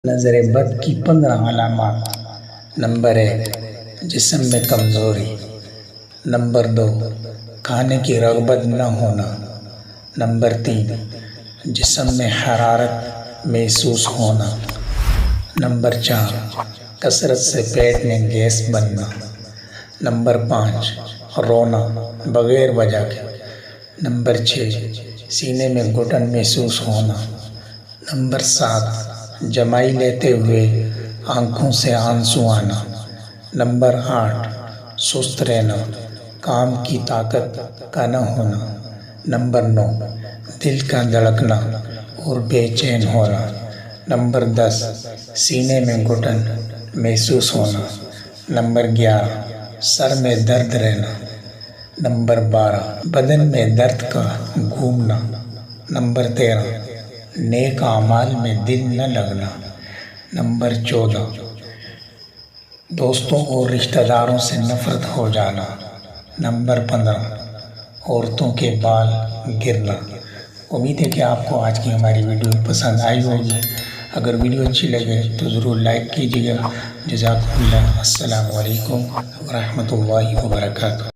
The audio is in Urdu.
نظر بد کی 15 علامات۔ نمبر 1، جسم میں کمزوری۔ نمبر 2، کھانے کی رغبت نہ ہونا۔ نمبر 3، جسم میں حرارت محسوس ہونا۔ نمبر 4، کثرت سے پیٹ میں گیس بننا۔ نمبر 5، رونا بغیر وجہ کے۔ نمبر 6، سینے میں گھٹن محسوس ہونا۔ نمبر 7، جمائی لیتے ہوئے آنکھوں سے آنسو آنا۔ نمبر 8، سست رہنا، کام کی طاقت کا نہ ہونا۔ نمبر 9، دل کا دھڑکنا اور بے چین ہونا۔ نمبر 10، سینے میں گھٹن محسوس ہونا۔ نمبر 11، سر میں درد رہنا۔ نمبر 12، بدن میں درد کا گھومنا۔ نمبر 13، نیک اعمال میں دل نہ لگنا۔ نمبر 14، دوستوں اور رشتہ داروں سے نفرت ہو جانا۔ نمبر 15، عورتوں کے بال گرنا۔ امید ہے کہ آپ کو آج کی ہماری ویڈیو پسند آئی ہوگی۔ اگر ویڈیو اچھی لگے تو ضرور لائک کیجیے گا۔ جزاکم اللہ۔ السلام علیکم ورحمۃ اللہ وبرکاتہ۔